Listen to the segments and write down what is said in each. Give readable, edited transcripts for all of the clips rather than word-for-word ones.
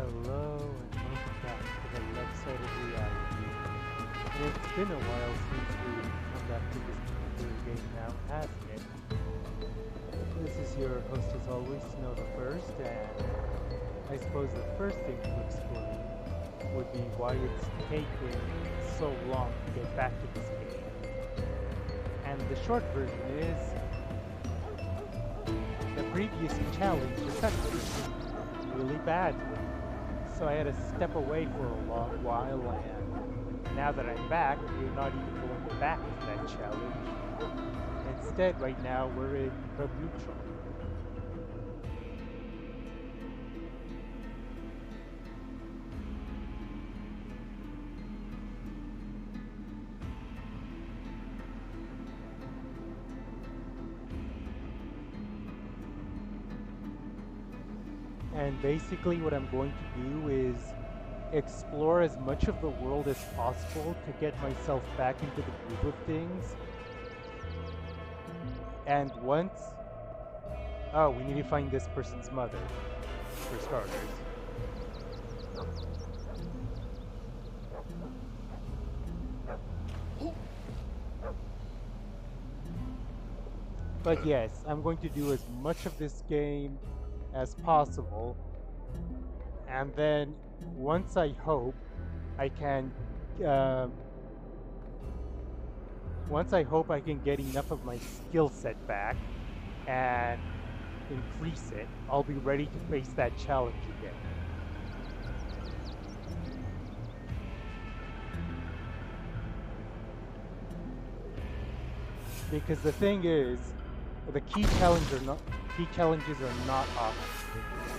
Hello and welcome back to the left side of reality. And it's been a while since we come back to this particular game now, hasn't it? This is your host as always, Snow the First, and I suppose the first thing to explain would be why it's taken so long to get back to this game. And the short version is the previous challenge affected me really badly. So I had to step away for a long while, and now that I'm back, we're not even going back to that challenge. Instead, right now, we're in Club Neutral. And basically what I'm going to do is explore as much of the world as possible to get myself back into the groove of things. And once... Oh, we need to find this person's mother, for starters. But yes, I'm going to do as much of this game as possible. And then once I hope I can once I hope I can get enough of my skill set back and increase it, I'll be ready to face that challenge again. Because the thing is, the key challenges are not optional.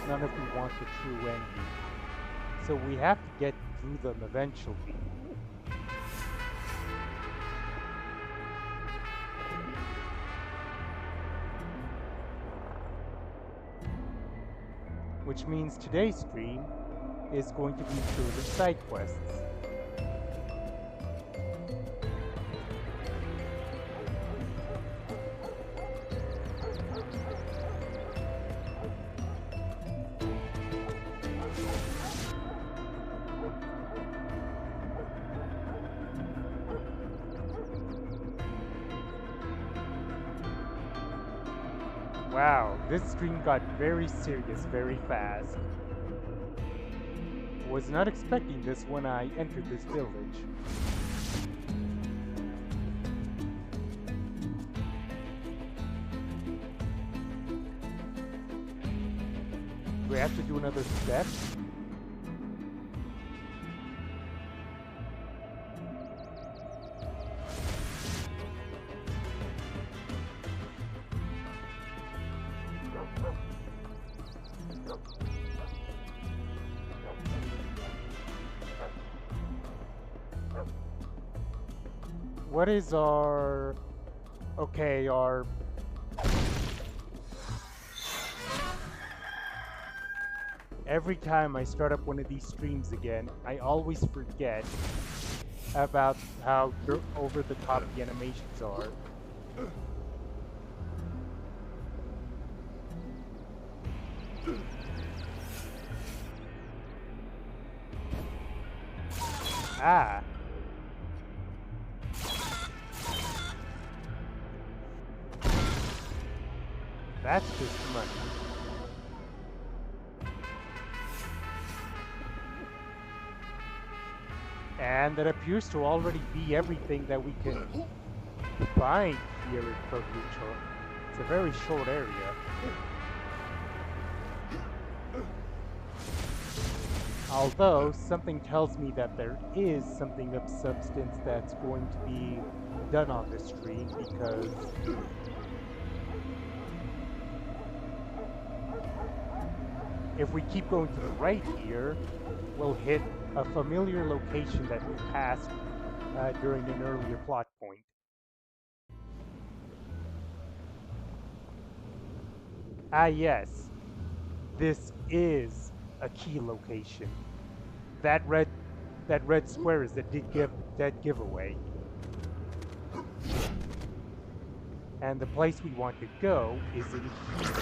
None if we want the true ending. So we have to get through them eventually. Which means today's stream is going to be purely side quests. Wow, this stream got very serious very fast. Was not expecting this when I entered this village. Do we have to do another step? What is our... Okay, our... Every time I start up one of these streams again, I always forget about how over the top the animations are. Ah! That's just money. And that appears to already be everything that we can find here in Club Neutral. It's a very short area. Although, something tells me that there is something of substance that's going to be done on this stream, because if we keep going to the right here, we'll hit a familiar location that we passed during an earlier plot point. Ah yes, this is a key location. That red square is that giveaway. And the place we want to go is in here.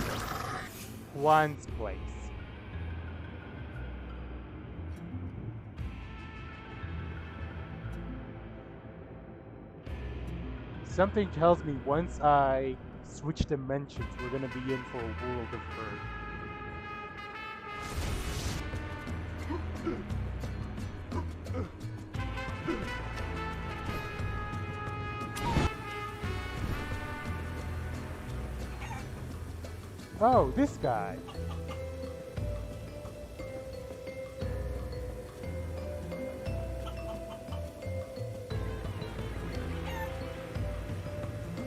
Juan's place. Something tells me once I switch dimensions, we're gonna be in for a world of hurt. Oh, this guy.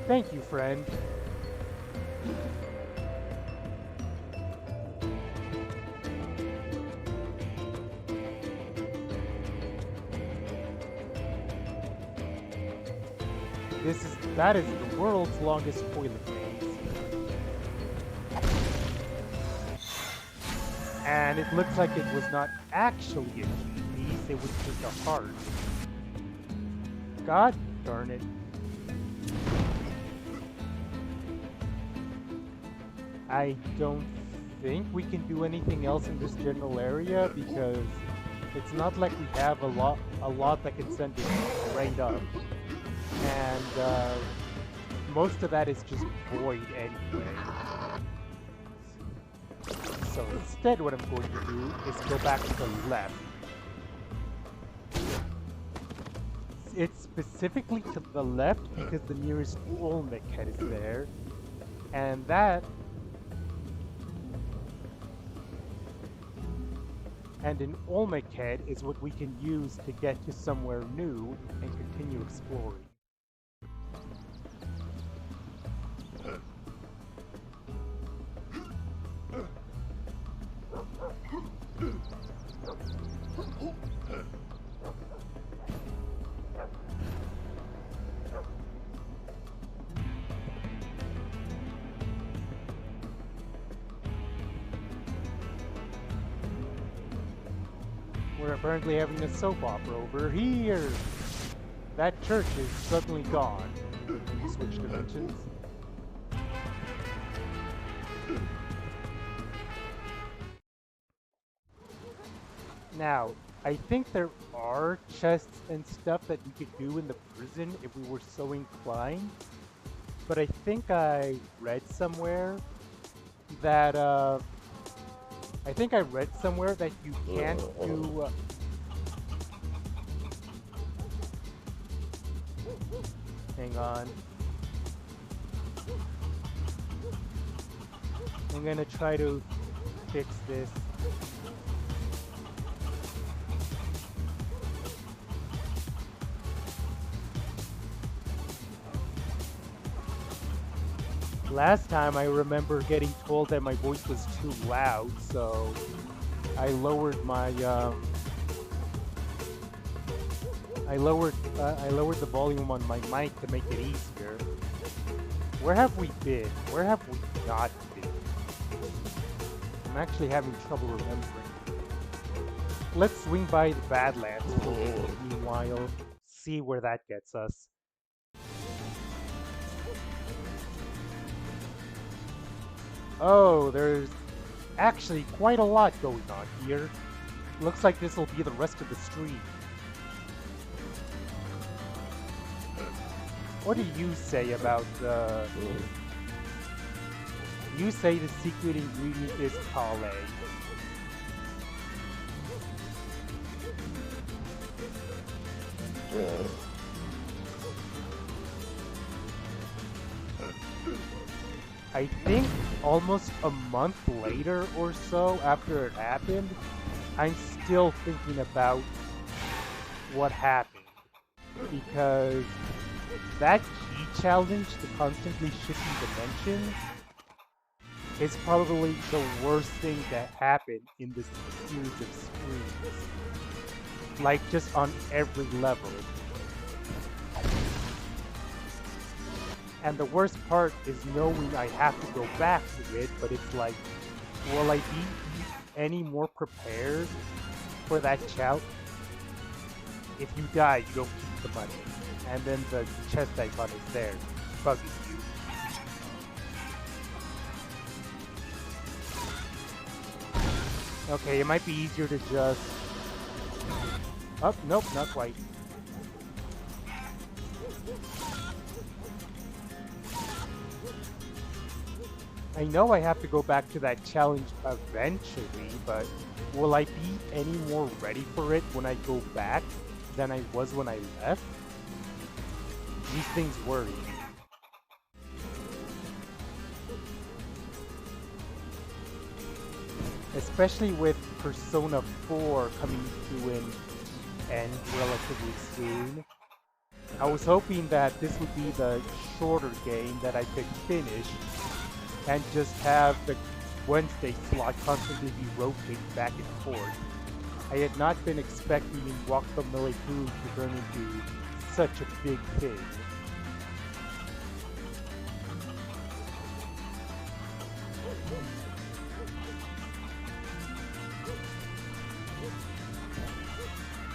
Thank you, friend. That is the world's longest toilet maze. And it looks like it was not actually a key piece, it was just a heart. God darn it. I don't think we can do anything else in this general area because it's not like we have a lot that can send it right up. And most of that is just void anyway. So instead what I'm going to do is go back to the left. It's specifically to the left because the nearest Olmec head is there. And that... And an Olmec head is what we can use to get to somewhere new and continue exploring. We're apparently having a soap opera over here. That church is suddenly gone when you switch dimensions. Now, I think there are chests and stuff that we could do in the prison if we were so inclined. But I think I read somewhere that you can't do... Hang on. I'm gonna try to fix this. Last time I remember getting told that my voice was too loud, so I lowered my I lowered the volume on my mic to make it easier. Where have we been? Where have we not been? I'm actually having trouble remembering. Let's swing by the Badlands for a meanwhile, see where that gets us. Oh, there's actually quite a lot going on here. Looks like this will be the rest of the stream. What do you say about the... You say the secret ingredient is Kale. I think almost a month later or so after it happened, I'm still thinking about what happened. Because that key challenge to constantly shifting dimensions is probably the worst thing that happened in this series of streams. Like, just on every level. And the worst part is knowing I have to go back to it, but it's like, will I be any more prepared for that challenge? If you die, you don't keep the money. And then the chest icon is there, bugging you. Okay, it might be easier to just... Oh, nope, not quite. I know I have to go back to that challenge eventually, but will I be any more ready for it when I go back than I was when I left? These things worry me. Especially with Persona 4 coming to an end relatively soon. I was hoping that this would be the shorter game that I could finish and just have the Wednesday slot constantly be rotating back and forth. I had not been expecting Guacamelee 2 to turn into such a big thing.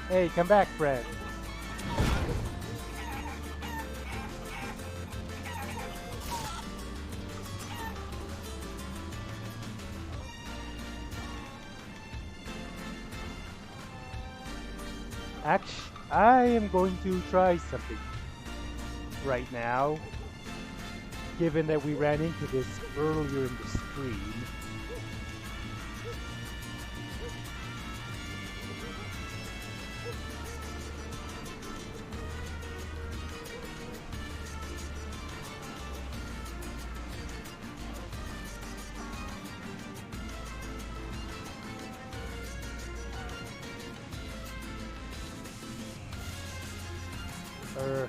Hey, come back, friend. Actually, I am going to try something right now, given that we ran into this earlier in the stream.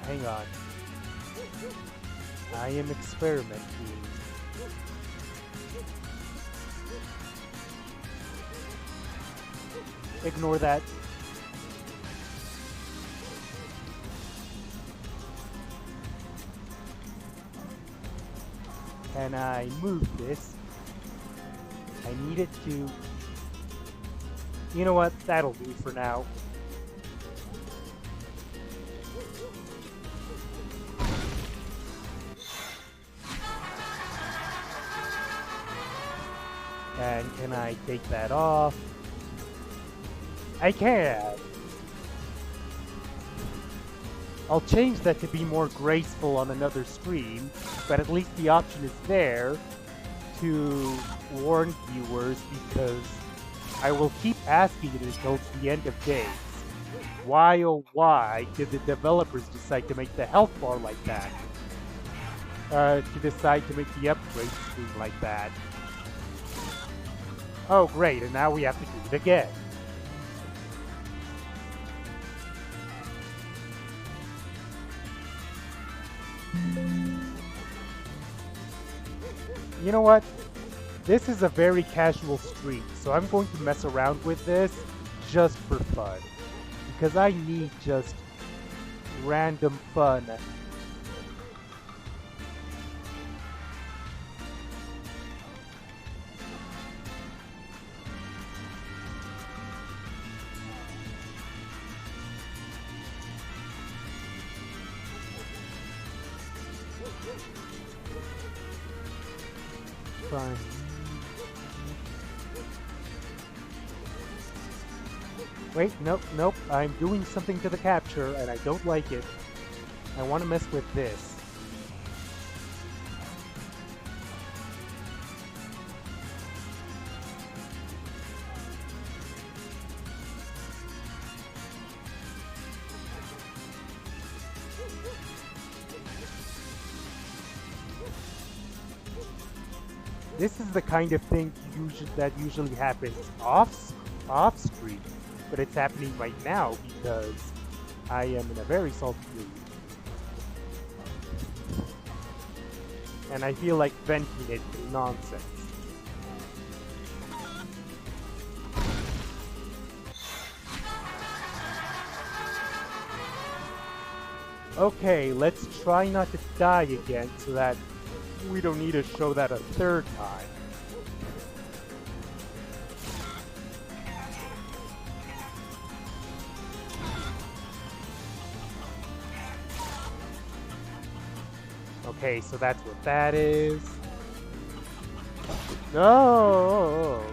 Hang on. I am experimenting. Ignore that. Can I move this? I need it to... You know what? That'll do for now. And can I take that off? I can! I'll change that to be more graceful on another stream, but at least the option is there to warn viewers, because I will keep asking it until the end of days. Why oh why did the developers decide to make the health bar like that? To decide to make the upgrade screen like that? Oh great, and now we have to do it again. You know what? This is a very casual stream, so I'm going to mess around with this just for fun. Because I need just random fun. Fine. Wait, nope, I'm doing something to the capture and I don't like it. I want to mess with this. This is the kind of thing that usually happens off stream, but it's happening right now because I am in a very salty mood. And I feel like venting it through nonsense. Okay, let's try not to die again so that we don't need to show that a third time. Okay, so that's what that is. No!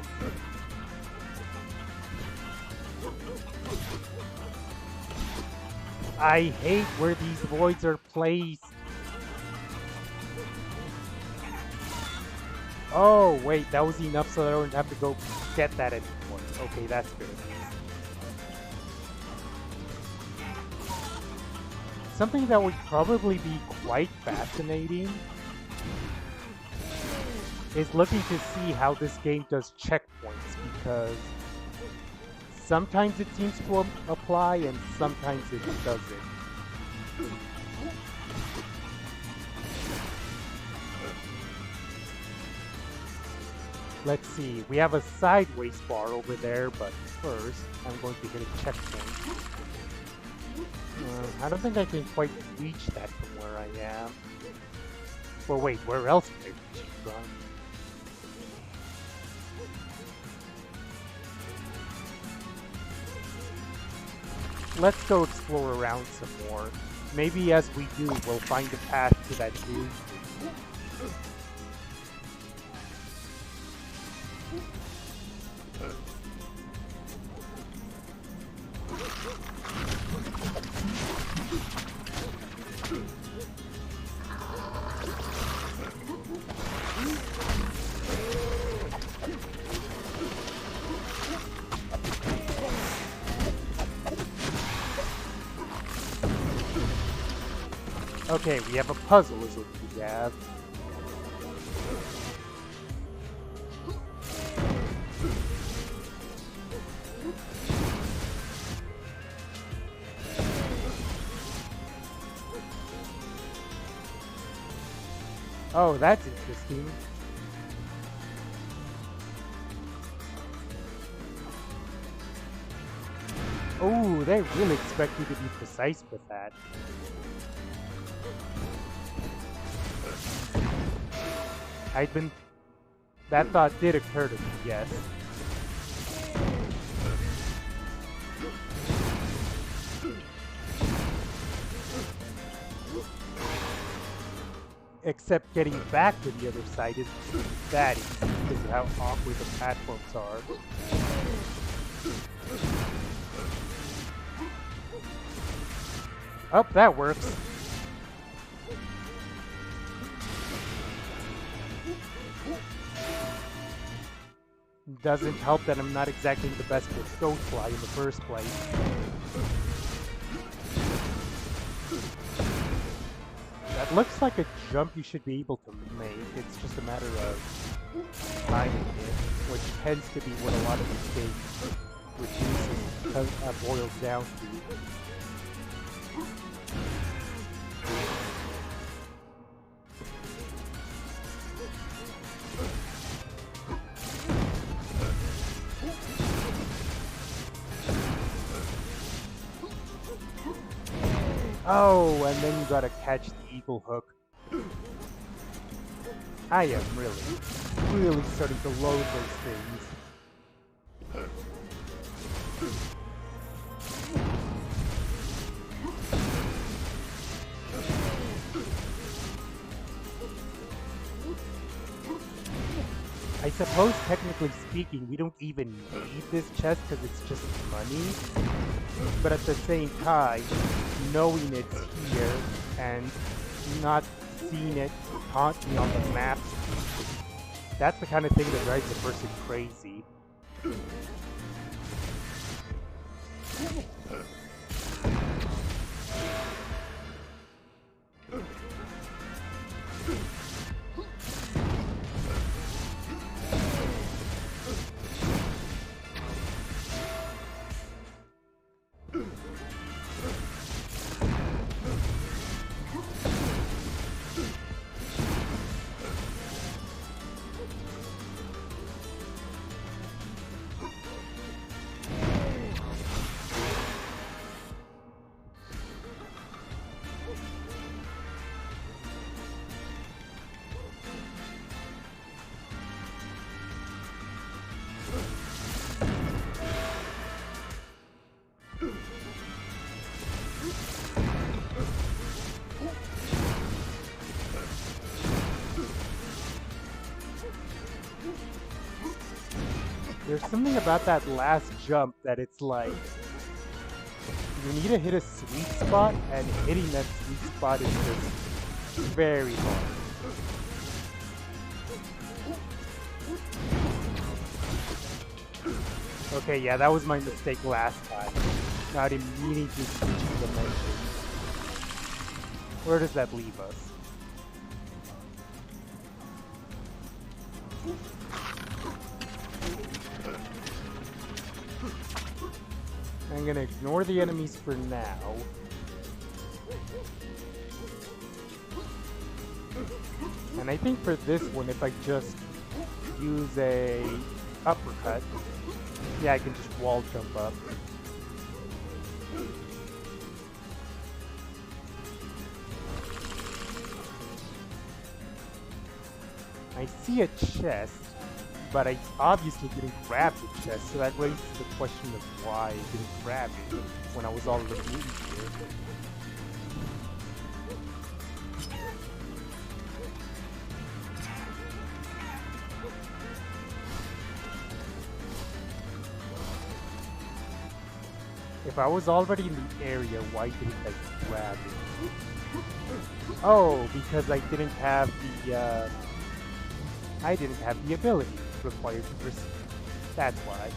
I hate where these voids are placed. Oh, wait, that was enough so that I don't have to go get that anymore. Okay, that's good. Something that would probably be quite fascinating is looking to see how this game does checkpoints, because sometimes it seems to apply and sometimes it doesn't. Let's see, we have a sideways bar over there, but first I'm going to hit a checkpoint. I don't think I can quite reach that from where I am. Well, wait, where else can I reach it from? Let's go explore around some more. Maybe as we do, we'll find a path to that dude. Okay, we have a puzzle is what we have. Oh, that's interesting. Oh, they really expect you to be precise with that. That thought did occur to me, yes. Except getting back to the other side is that easy because of how awkward the platforms are. Oh, that works. Doesn't help that I'm not exactly the best with Ghostfly in the first place. That looks like a jump you should be able to make. It's just a matter of timing it, which tends to be what a lot of these games boils down to. Oh, and then you gotta catch the eagle hook. I am really starting to loathe those things. I suppose, technically speaking, we don't even need this chest because it's just money. But at the same time, knowing it's here and not seeing it constantly on the map, that's the kind of thing that drives a person crazy. There's something about that last jump that it's like, you need to hit a sweet spot, and hitting that sweet spot is just very hard. Okay, yeah, that was my mistake last time. Not immediately switching dimensions. Where does that leave us? I'm gonna ignore the enemies for now. And I think for this one, if I just use a uppercut, yeah, I can just wall jump up. I see a chest, but I obviously didn't grab the chest, so that raises the question of why I didn't grab it when I was already in here. If I was already in the area, why didn't I grab it? Oh, because I didn't have the ability required to proceed. That's why.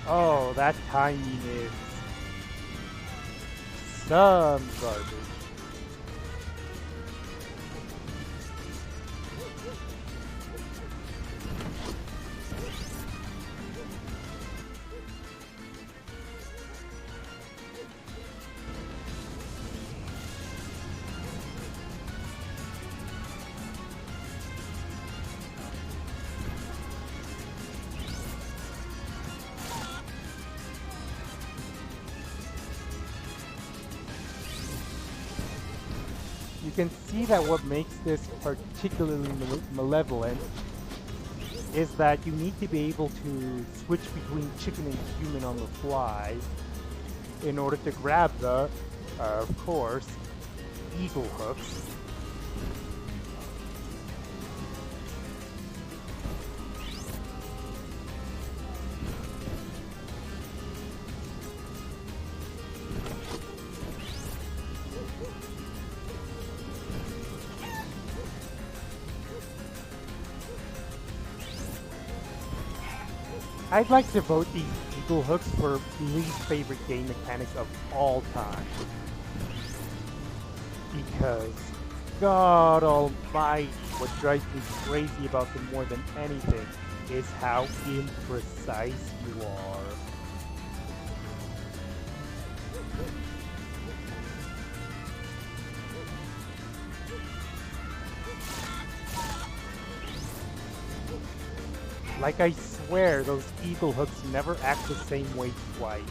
Oh, that timing is some garbage. You can see that what makes this particularly malevolent is that you need to be able to switch between chicken and human on the fly in order to grab the, of course, eagle hooks. I'd like to vote these eagle hooks for least favorite game mechanics of all time. Because, God almighty, what drives me crazy about them more than anything is how imprecise you are. Like, I swear those eagle hooks never act the same way twice.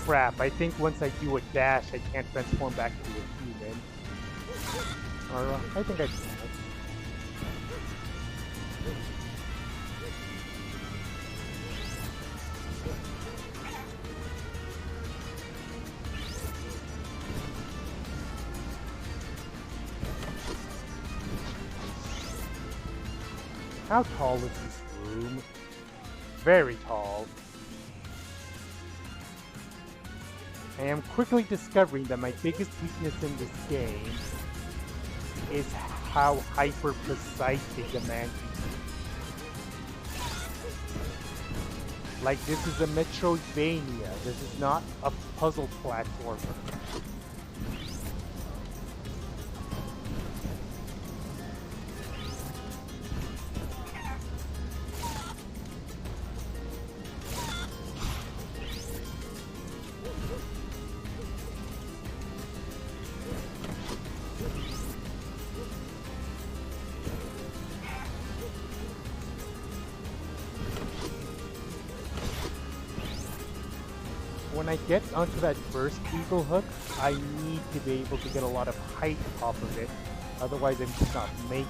Crap, I think once I do a dash, I can't transform back to a human. Or, I think I can. How tall is this room? Very tall. I am quickly discovering that my biggest weakness in this game is how hyper-precise they demand you. Like, this is a Metroidvania. This is not a puzzle platformer. When I get onto that first eagle hook, I need to be able to get a lot of height off of it, otherwise I'm just not making it.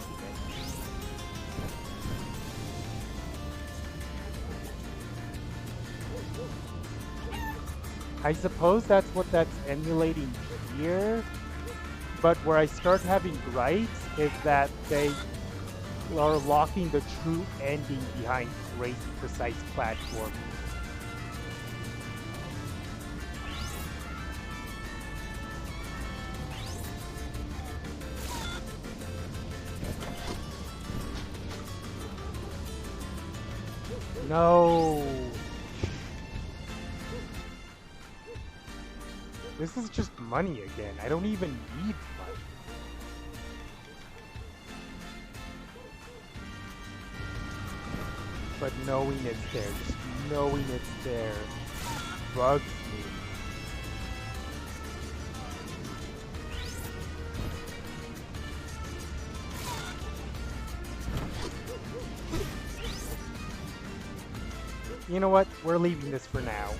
I suppose that's what that's emulating here, but where I start having gripes is that they are locking the true ending behind great precise platform. No! This is just money again. I don't even need money. But knowing it's there, just knowing it's there, bugs me. You know what? We're leaving this for now.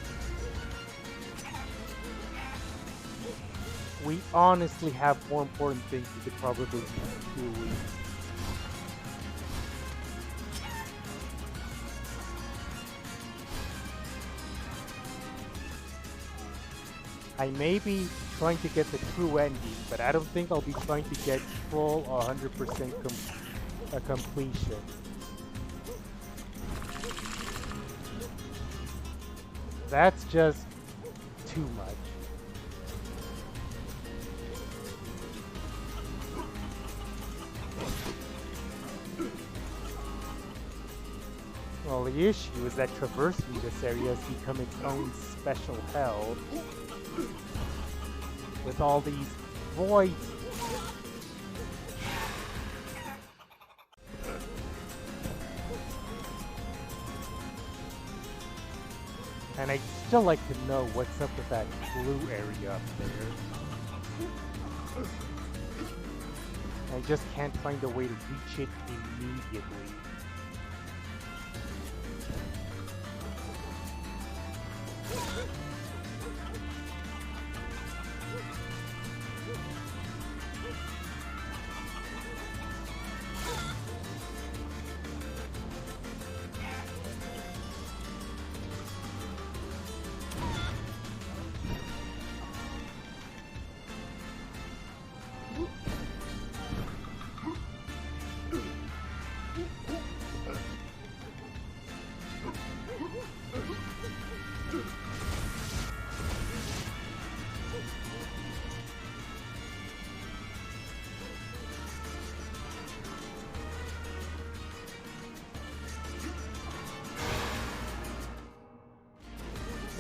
We honestly have more important things we could probably be doing. I may be trying to get the true ending, but I don't think I'll be trying to get full 100% completion. That's just too much. Well, the issue is that traversing this area has become its own special hell. With all these voids. And I'd still like to know what's up with that blue area up there. I just can't find a way to reach it immediately.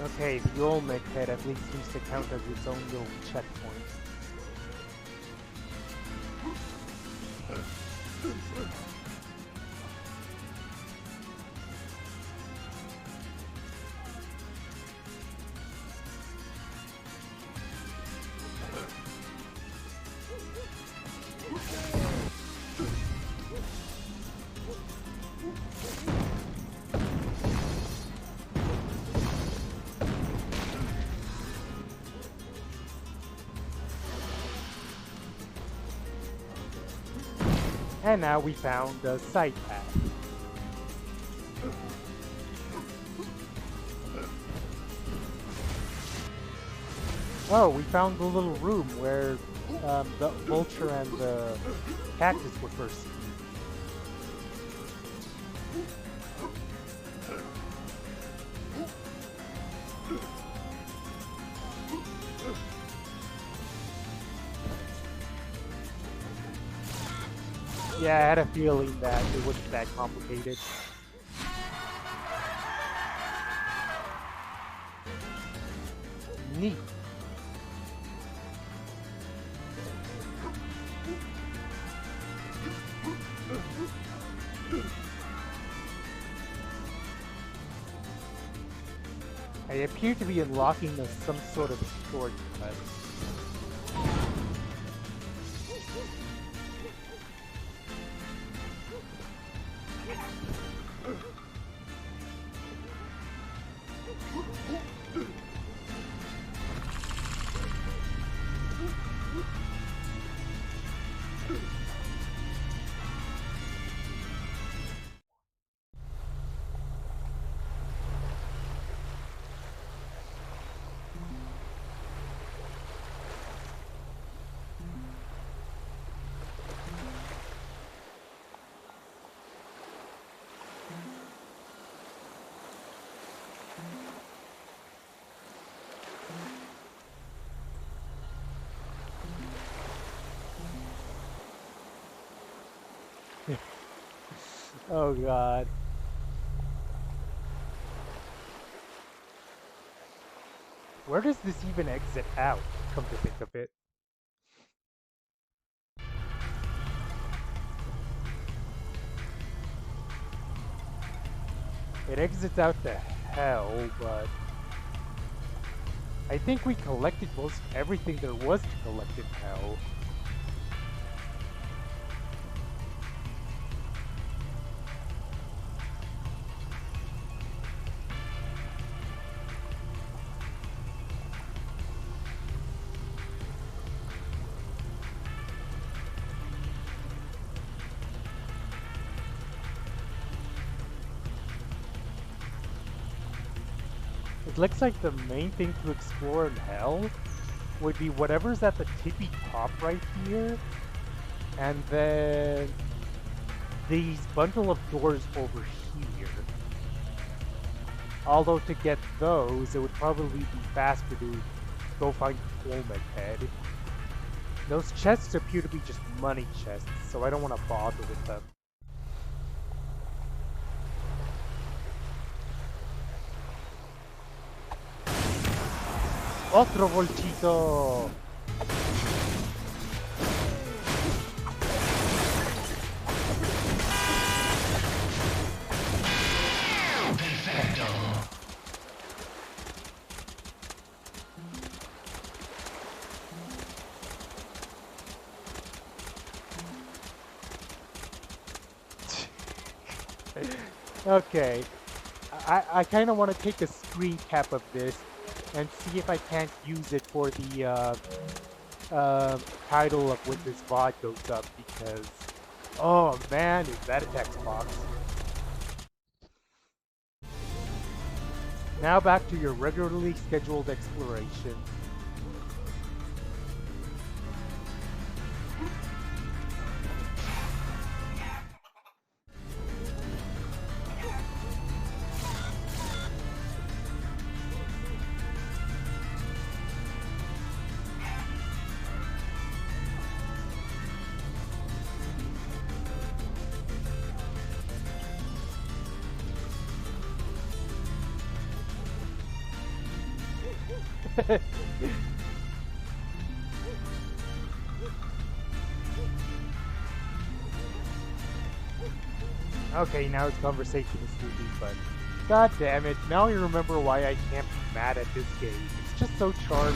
Okay, the Olmec head at least seems to count as its own little checkpoint. And now we found a side path. Oh, we found the little room where the vulture and the cactus were first seen. Yeah, I had a feeling that it wasn't that complicated. Neat. I appear to be unlocking some sort of shortcut. Oh god. Where does this even exit out, come to think of it? It exits out to hell, but I think we collected most everything there was to collect in hell. It looks like the main thing to explore in hell would be whatever's at the tippy top right here, and then these bundle of doors over here. Although to get those, it would probably be faster to go find Olmec Head. Those chests appear to be just money chests, so I don't want to bother with them. Otro bolchito! Okay, I kind of want to take a screen cap of this and see if I can't use it for the title of when this VOD goes up, because, oh man, is that a text box. Now back to your regularly scheduled exploration. Okay, now his conversation is sleepy, but god damn it, now I remember why I can't be mad at this game. It's just so charming.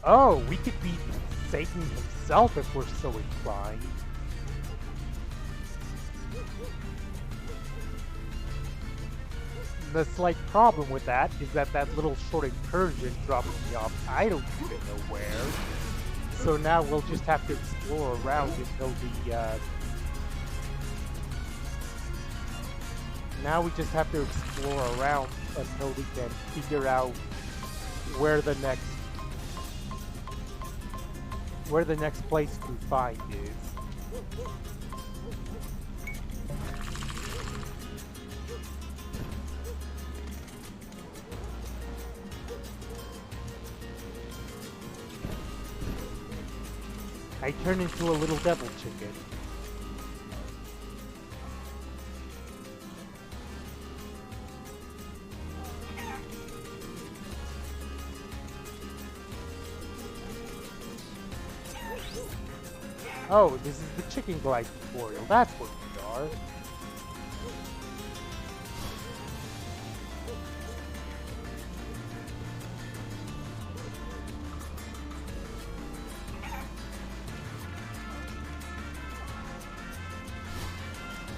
Oh, we could beat Satan himself if we're so inclined. The slight problem with that is that that little short incursion drops me off I don't even know where. So now we'll just have to explore around until the, now we just have to explore around until we can figure out where the next place to find is. I turn into a little devil chicken. Oh, this is the chicken glide tutorial. That's what we are.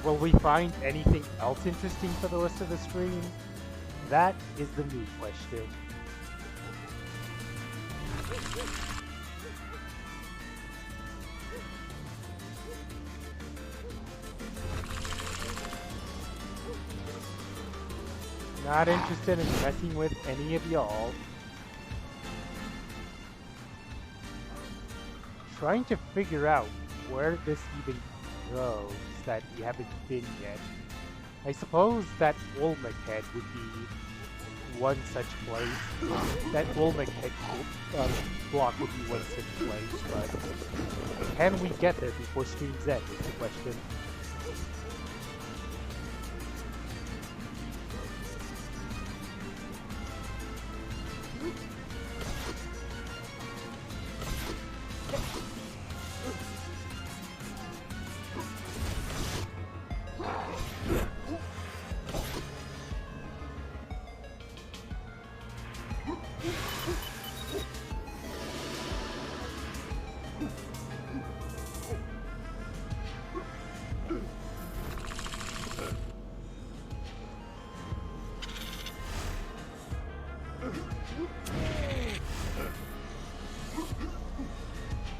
Will we find anything else interesting for the rest of the stream? That is the new question. Not interested in messing with any of y'all. Trying to figure out where this even goes that we haven't been yet. I suppose that Olmec Head would be one such place. That Olmec head block would be one such place, but can we get there before stream's end is the question.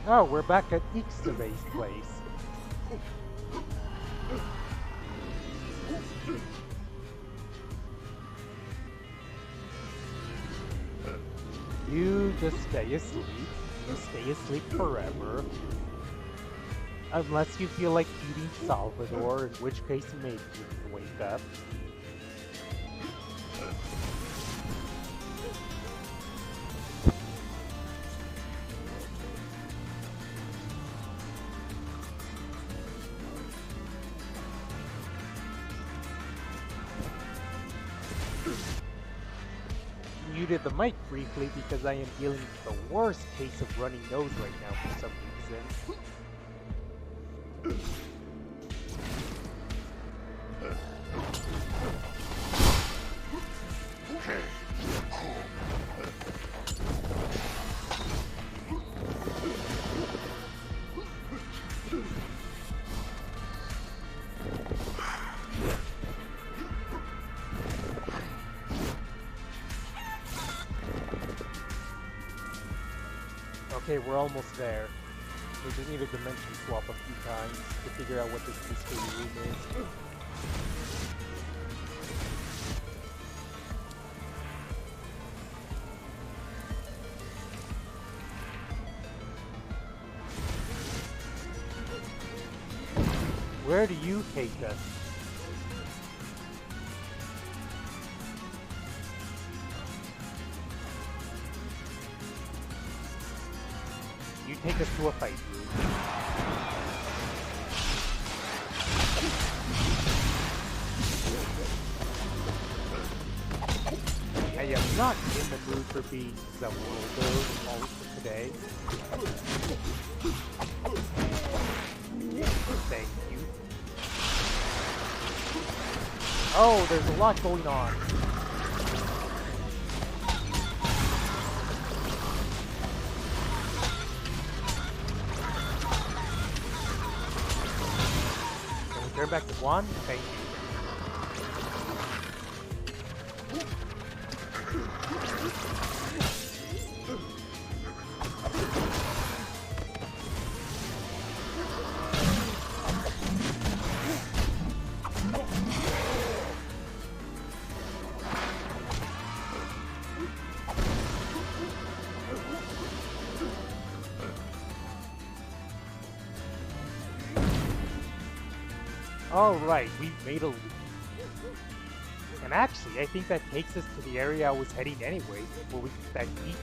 Oh, we're back at Ixtabay's place. You just stay asleep. You stay asleep forever. Unless you feel like eating Salvador, in which case maybe you can wake up. Muted the mic briefly because I am dealing with the worst case of runny nose right now for some reason. Okay, we're almost there. We just need a dimension swap a few times to figure out what this mystery room is. Where do you take us? You take us to a fight room. I am not in the mood for being the world all for today. Thank you. Oh, there's a lot going on. Can we turn back to one? Thank you. Alright, we made a loop. And actually, I think that takes us to the area I was heading anyway, where we get that heat.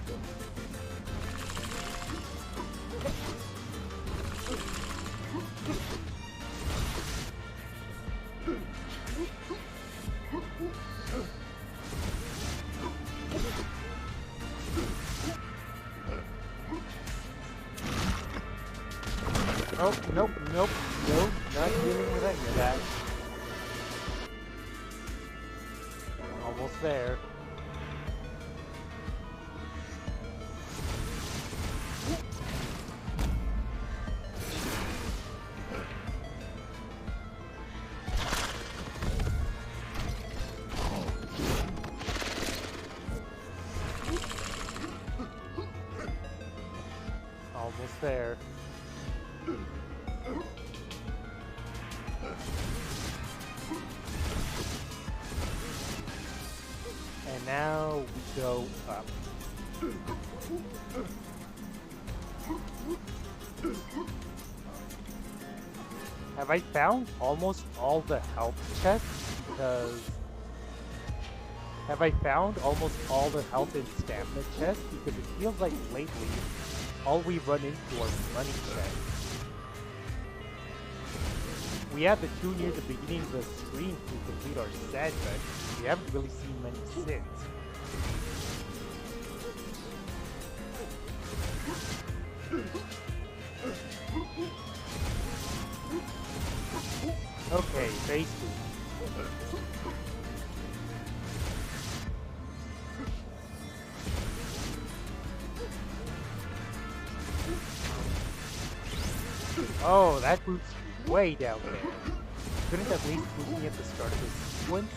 Oh, nope, nope, nope, not dealing with any of that. Almost there. Almost there. And now we go up. Have I found almost all the health chests? Because Have I found almost all the health and stamina chests? Because it feels like lately, all we run into are money chests. We had the 2 near the beginning of the stream to complete our set, but we haven't really seen many since. Okay, phase 2. Oh, that boots you way down there. Couldn't at least boot me at the start of this sequence?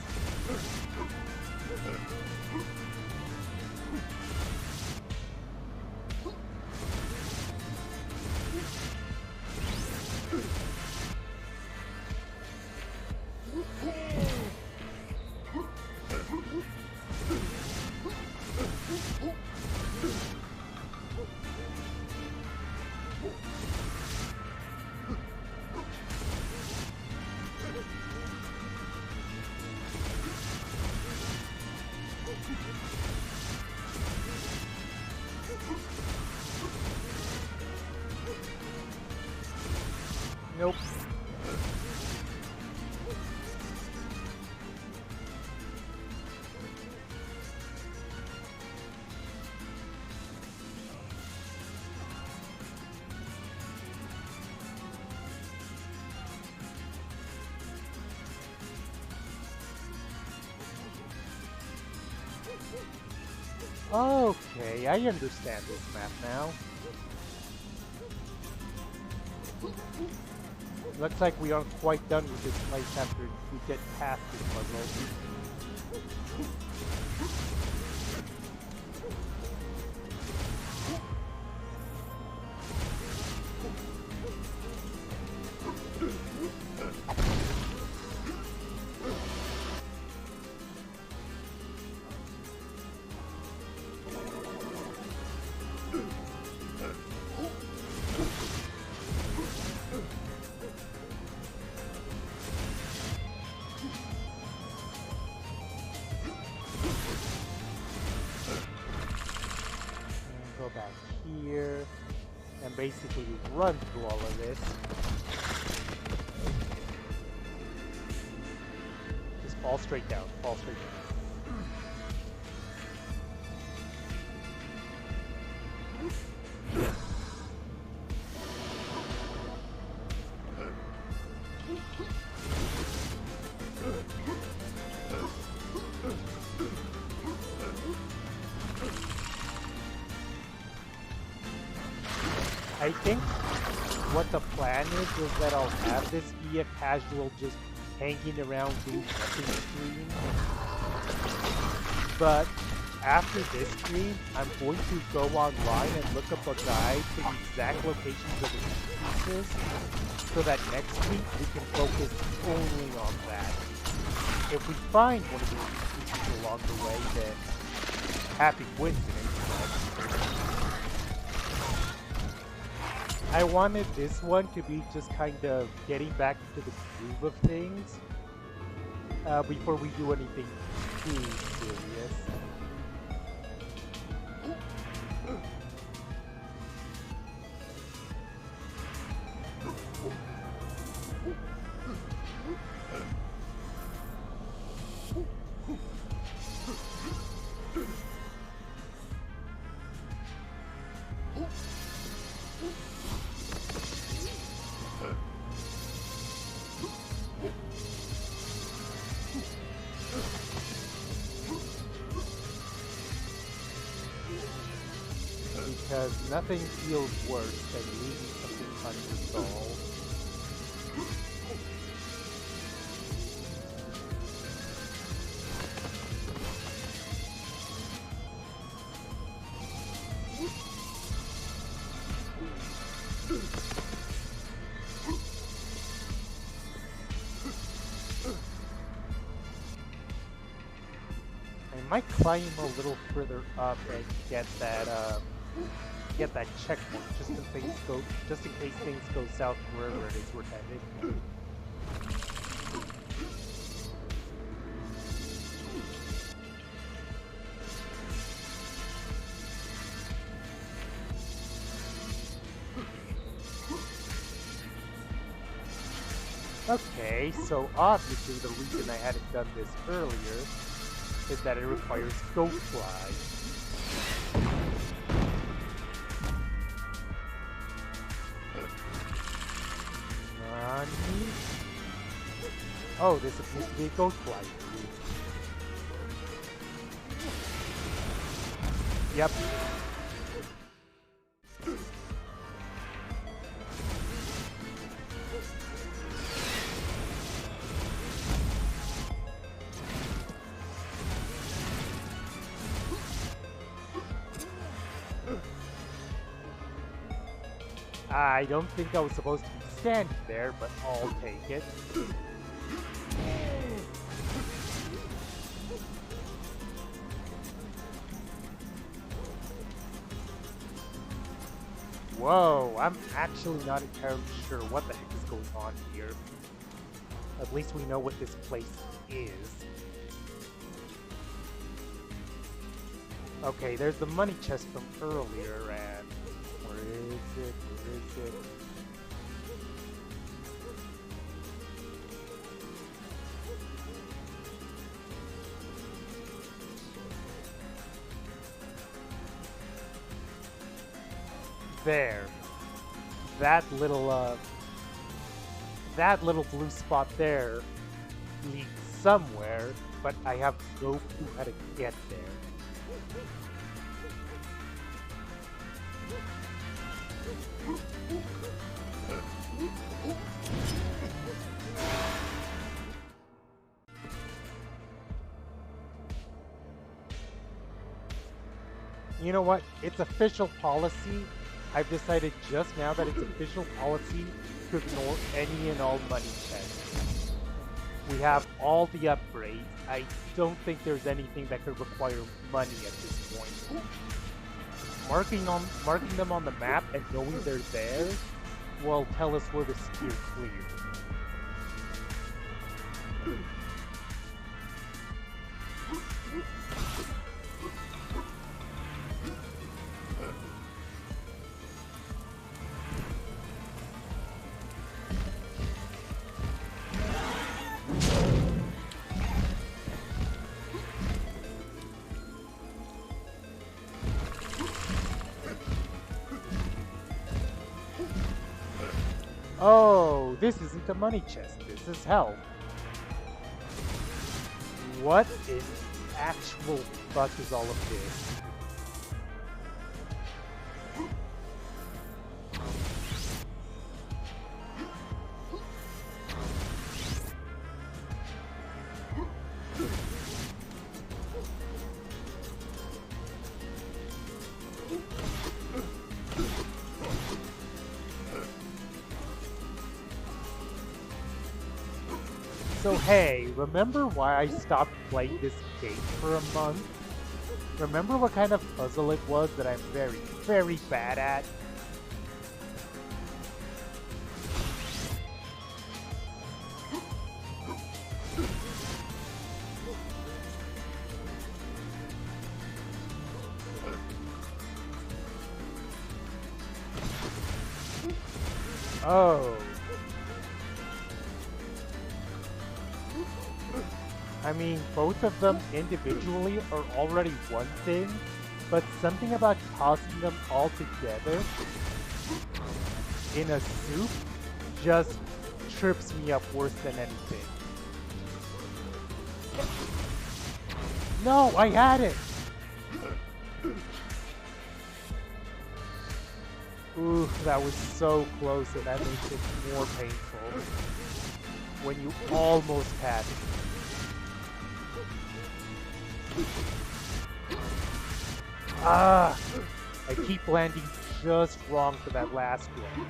Nope. Okay, I understand this map now. Looks like we aren't quite done with this place after we get past this puzzle. Go back here and basically run through all of this. Just fall straight down, fall straight down. I think what the plan is that I'll have this be a casual just hanging around doing nothing stream. But after this stream, I'm going to go online and look up a guide to the exact locations of the pieces so that next week we can focus only on that. If we find one of these pieces along the way, then happy coincidence. I wanted this one to be just kind of getting back into the groove of things before we do anything too serious. Because nothing feels worse than leaving something unresolved. I might climb a little further up and get that checkpoint just in case things go south wherever it is we're headed. Okay, so obviously the reason I hadn't done this earlier is that it requires Go Fly. Nani? Oh, this appears to be a Go Fly. Yep. I don't think I was supposed to be standing there, but I'll take it. Whoa, I'm actually not entirely sure what the heck is going on here. At least we know what this place is. Okay, there's the money chest from earlier, and where is it? Where is it? There. That little blue spot there leads somewhere, but I have no clue how to get there. You know what? It's official policy. I've decided just now that it's official policy to ignore any and all money chests. We have all the upgrades. I don't think there's anything that could require money at this point. Marking them on the map and knowing they're there will tell us where to steer clear. Oh, this isn't a money chest, this is health. What in actual fuck is all of this? So hey, remember why I stopped playing this game for a month? Remember what kind of puzzle it was that I'm very, very bad at? Oh. I mean, both of them individually are already one thing, but something about tossing them all together in a soup just trips me up worse than anything. No, I had it! Ooh, that was so close, and that makes it more painful when you almost had it. Ah! I keep landing just wrong for that last one.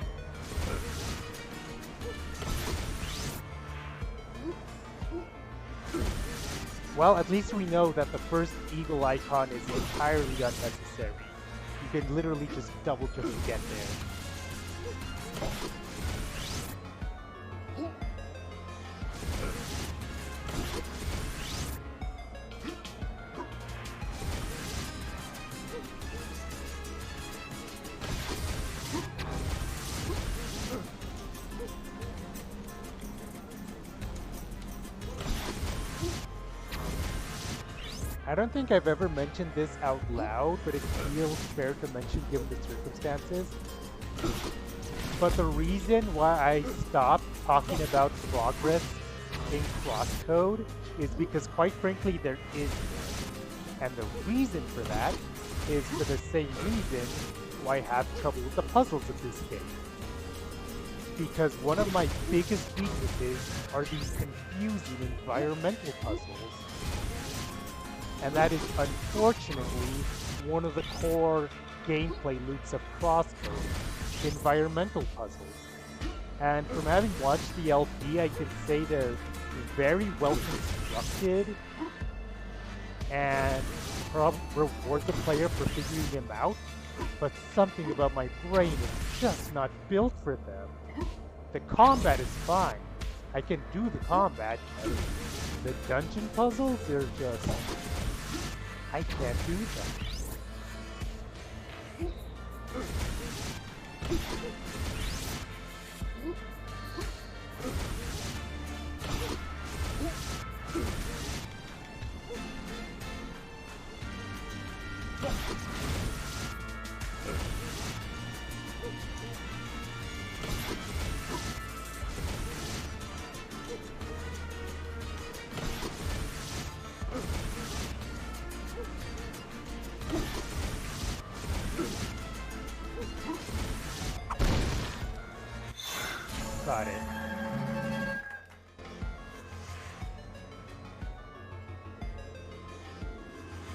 Well, at least we know that the first eagle icon is entirely unnecessary. You can literally just double jump to get there. I don't think I've ever mentioned this out loud, but it feels fair to mention given the circumstances. But the reason why I stopped talking about progress in crosscode is because, quite frankly, there is none. And the reason for that is for the same reason why I have trouble with the puzzles of this game. Because one of my biggest weaknesses are these confusing environmental puzzles. And that is unfortunately one of the core gameplay loops of crosscode, environmental puzzles. And from having watched the LP, I can say they're very well constructed and reward the player for figuring them out, but something about my brain is just not built for them. The combat is fine. I can do the combat. The dungeon puzzles, they're just... I can't do them. Got it.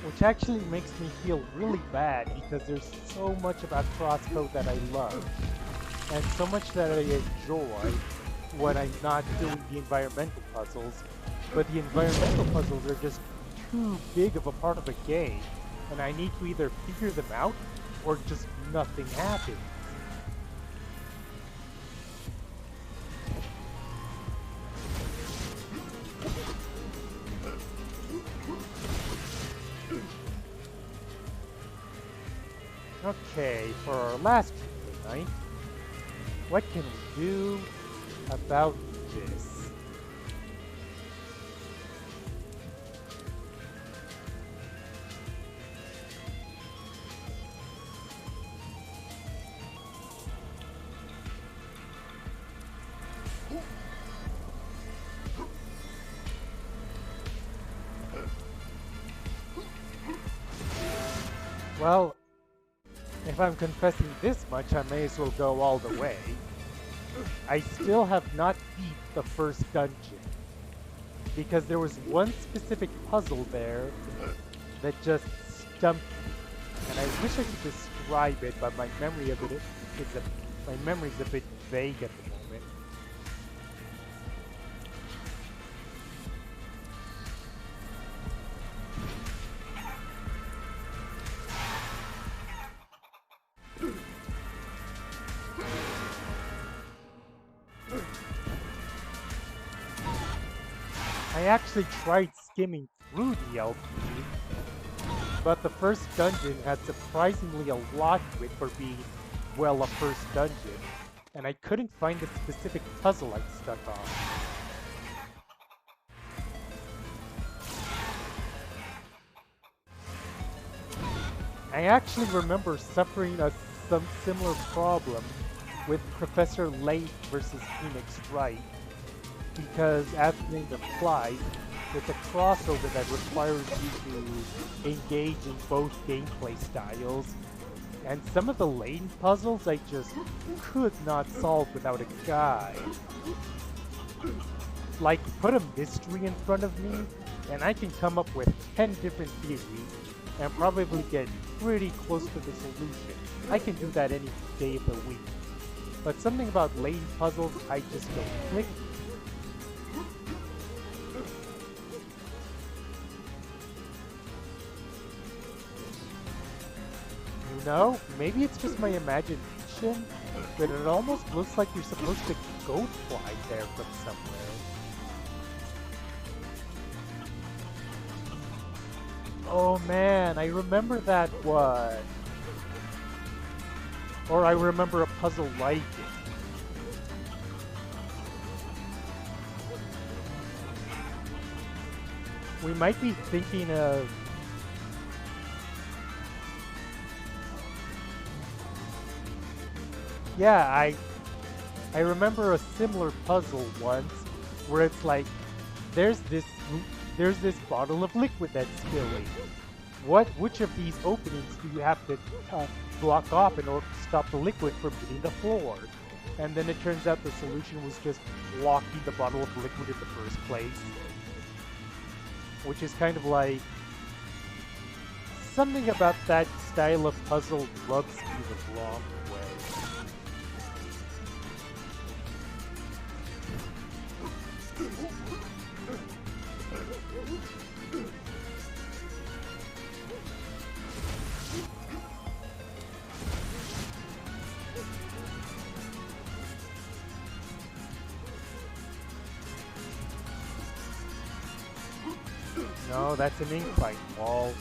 Which actually makes me feel really bad because there's so much about crosscode that I love and so much that I enjoy when I'm not doing the environmental puzzles, but the environmental puzzles are just too big of a part of the game and I need to either figure them out or just nothing happens. Okay, for our last trick tonight, what can we do about this? Well, if I'm confessing this much, I may as well go all the way. I still have not beat the first dungeon, because there was one specific puzzle there that just stumped me. And I wish I could describe it, but my memory of it is my memory's a bit vague at the moment. I actually tried skimming through the LP, but the first dungeon had surprisingly a lot to it for being, well, a first dungeon, and I couldn't find the specific puzzle I'd stuck on. I actually remember suffering some similar problem with Professor Layton versus Phoenix Wright, because as the name implies, it's a crossover that requires you to engage in both gameplay styles, and some of the Layton puzzles I just could not solve without a guide. Like, put a mystery in front of me, and I can come up with 10 different theories, and probably get pretty close to the solution. I can do that any day of the week. But something about Layton puzzles, I just don't click. You know, maybe it's just my imagination, but it almost looks like you're supposed to go fly there from somewhere. Oh man, I remember that one. Or I remember a puzzle like it. We might be thinking of Yeah, I remember a similar puzzle once where it's like there's this there's this bottle of liquid that's spilling. Which of these openings do you have to block off in order to stop the liquid from hitting the floor? And then it turns out the solution was just blocking the bottle of liquid in the first place, which is kind of like something about that style of puzzle rubs me the wrong way. No, that's an incline wall.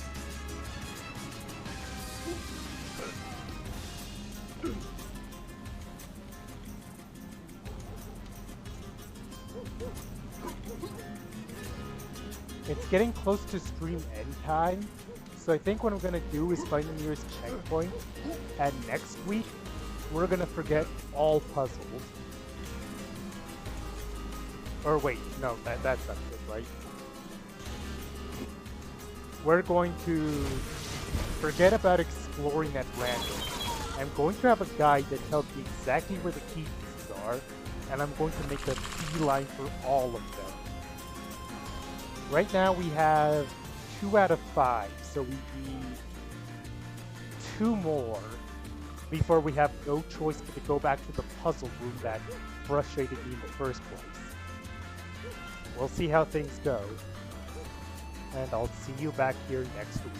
It's getting close to stream end time, so I think what I'm gonna do is find the nearest checkpoint, and next week, we're gonna forget all puzzles. Or wait, no, that's not good, right? We're going to forget about exploring at random. I'm going to have a guide that tells me exactly where the key pieces are, and I'm going to make a beeline for all of them. Right now we have 2 out of 5, so we need 2 more before we have no choice but to go back to the puzzle room that frustrated me in the first place. We'll see how things go, and I'll see you back here next week.